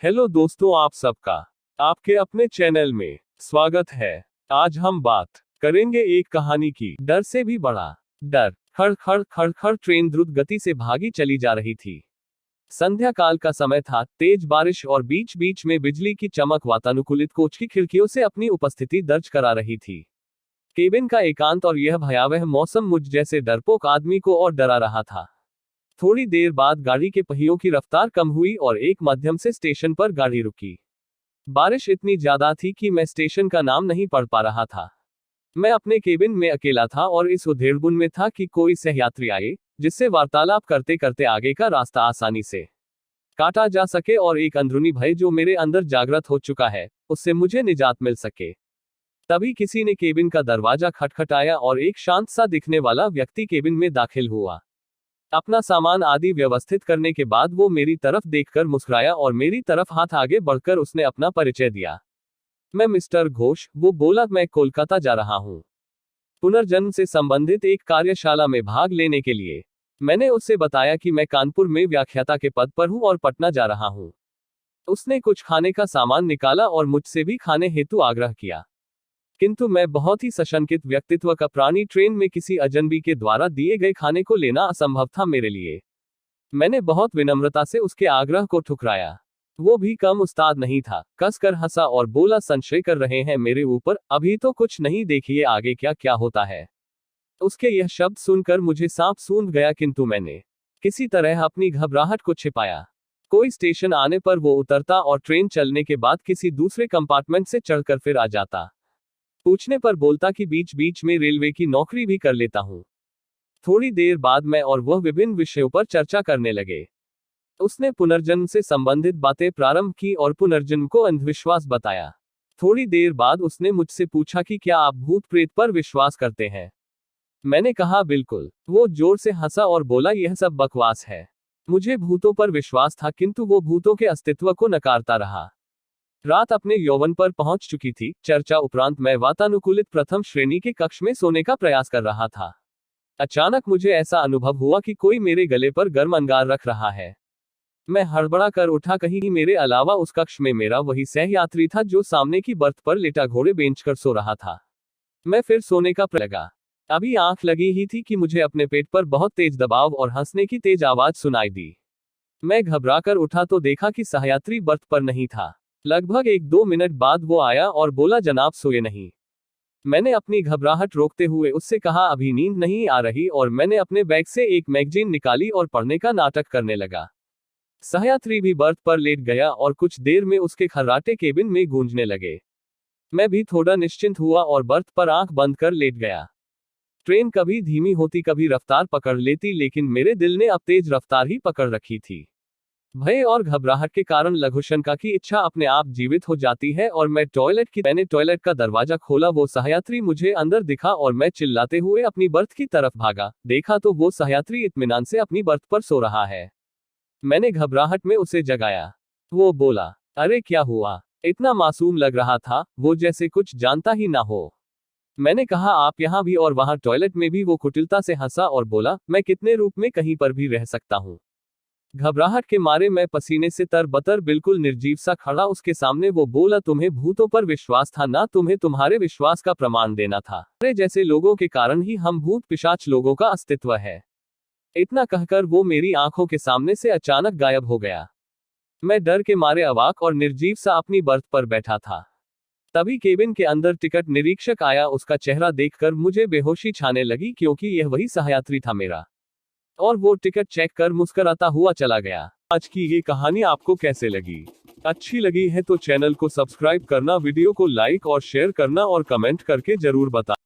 Hello दोस्तों, आप सबका आपके अपने चैनल में स्वागत है। आज हम बात करेंगे एक कहानी की। डर से भी बड़ा डर। खड़ खड़ खड़ खड़ ट्रेन द्रुत गति से भागी चली जा रही थी। संध्या काल का समय था। तेज बारिश और बीच बीच में बिजली की चमक वातानुकूलित कोच की खिड़कियों से अपनी उपस्थिति दर्ज करा रही थी। केबिन का एकांत और यह भयावह मौसम मुझ जैसे डरपोक आदमी को और डरा रहा था। थोड़ी देर बाद गाड़ी के पहियों की रफ्तार कम हुई और एक मध्यम से स्टेशन पर गाड़ी रुकी। बारिश इतनी ज्यादा थी कि मैं स्टेशन का नाम नहीं पढ़ पा रहा था। मैं अपने केबिन में अकेला था और इस उधेड़बुन में था कि कोई सहयात्री आए जिससे वार्तालाप करते करते आगे का रास्ता आसानी से काटा जा सके और एक अंदरूनी भय जो मेरे अंदर जागृत हो चुका है उससे मुझे निजात मिल सके। तभी किसी ने केबिन का दरवाजा खटखटाया और एक शांत सा दिखने वाला व्यक्ति केबिन में दाखिल हुआ। अपना सामान आदि व्यवस्थित करने के बाद वो मेरी तरफ देखकर मुस्कुराया और मेरी तरफ हाथ आगे बढ़कर उसने अपना परिचय दिया। मैं मिस्टर घोष, वो बोला, मैं कोलकाता जा रहा हूँ पुनर्जन्म से संबंधित एक कार्यशाला में भाग लेने के लिए। मैंने उससे बताया कि मैं कानपुर में व्याख्याता के पद पर हूँ और पटना जा रहा हूँ। उसने कुछ खाने का सामान निकाला और मुझसे भी खाने हेतु आग्रह किया, किंतु मैं बहुत ही सशंकित व्यक्तित्व का प्राणी ट्रेन में किसी अजनबी के द्वारा दिए गए खाने को लेना असंभव था मेरे लिए। मैंने बहुत विनम्रता से उसके आग्रह को ठुकराया। वो भी कम उस्ताद नहीं था, कसकर हंसा और बोला, संशय कर रहे हैं मेरे ऊपर? अभी तो कुछ नहीं, देखिए आगे क्या क्या होता है। उसके यह शब्द सुनकर मुझे सांप सूंघ गया, किंतु मैंने किसी तरह अपनी घबराहट को छिपाया। कोई स्टेशन आने पर वो उतरता और ट्रेन चलने के बाद किसी दूसरे कंपार्टमेंट से चढ़कर फिर आ जाता। पूछने पर बोलता कि बीच बीच में रेलवे की नौकरी भी कर लेता हूँ। थोड़ी देर बाद मैं और वह विभिन्न विषयों पर चर्चा करने लगे। उसने पुनर्जन्म से संबंधित बातें प्रारंभ की और पुनर्जन्म को अंधविश्वास बताया। थोड़ी देर बाद उसने मुझसे पूछा कि क्या आप भूत प्रेत पर विश्वास करते हैं। मैंने कहा बिल्कुल। वो जोर से हंसा और बोला, यह सब बकवास है। मुझे भूतों पर विश्वास था, किंतु वो भूतों के अस्तित्व को नकारता रहा। रात अपने यौवन पर पहुंच चुकी थी। चर्चा उपरांत मैं वातानुकूलित प्रथम श्रेणी के कक्ष में सोने का प्रयास कर रहा था। अचानक मुझे ऐसा अनुभव हुआ कि कोई मेरे गले पर गर्म अंगार रख रहा है। मैं हड़बड़ा कर उठा। कहीं मेरे अलावा उस कक्ष में मेरा वही सहयात्री था जो सामने की बर्थ पर लेटा घोड़े बेंच कर सो रहा था। मैं फिर सोने का प्रयास लगा। अभी आंख लगी ही थी कि मुझे अपने पेट पर बहुत तेज दबाव और हंसने की तेज आवाज सुनाई दी। मैं घबरा कर उठा तो देखा कि सहयात्री बर्थ पर नहीं था। लगभग 1-2 मिनट बाद वो आया और बोला, जनाब सोए नहीं। मैंने अपनी घबराहट रोकते हुए उससे कहा, अभी नींद नहीं आ रही, और मैंने अपने बैग से एक मैगजीन निकाली और पढ़ने का नाटक करने लगा। सहयात्री भी बर्थ पर लेट गया और कुछ देर में उसके खर्राटे केबिन में गूंजने लगे। मैं भी थोड़ा निश्चिंत हुआ और बर्थ पर आंख बंद कर लेट गया। ट्रेन कभी धीमी होती कभी रफ्तार पकड़ लेती, लेकिन मेरे दिल ने अब तेज रफ्तार ही पकड़ रखी थी। भय और घबराहट के कारण लघुशंका की इच्छा अपने आप जीवित हो जाती है और मैंने टॉयलेट का दरवाजा खोला। वो सहयात्री मुझे अंदर दिखा और मैं चिल्लाते हुए अपनी बर्थ की तरफ भागा। देखा तो वो सहयात्री इत्मीनान से अपनी बर्थ पर सो रहा है। मैंने घबराहट में उसे जगाया। वो बोला, अरे क्या हुआ? इतना मासूम लग रहा था, वो जैसे कुछ जानता ही ना हो। मैंने कहा, आप यहाँ भी और वहां टॉयलेट में भी। वो कुटिलता से हंसा और बोला, मैं कितने रूप में कहीं पर भी रह सकता हूँ। घबराहट के मारे मैं पसीने से तरबतर बिल्कुल निर्जीव सा खड़ा उसके सामने। वो बोला, तुम्हें भूतों पर विश्वास था ना? तुम्हें तुम्हारे विश्वास का प्रमाण देना था। अरे जैसे लोगों के कारण ही हम भूत पिशाच लोगों का अस्तित्व है। इतना कहकर वो मेरी आंखों के सामने से अचानक गायब हो गया। मैं डर के मारे अवाक और निर्जीव सा अपनी बर्थ पर बैठा था। तभी केबिन के अंदर टिकट निरीक्षक आया। उसका चेहरा देखकर मुझे बेहोशी छाने लगी, क्योंकि यह वही सहयात्री था मेरा, और वो टिकट चेक कर मुस्कुराता हुआ चला गया। आज की ये कहानी आपको कैसे लगी? अच्छी लगी है तो चैनल को सब्सक्राइब करना, वीडियो को लाइक और शेयर करना और कमेंट करके जरूर बताना।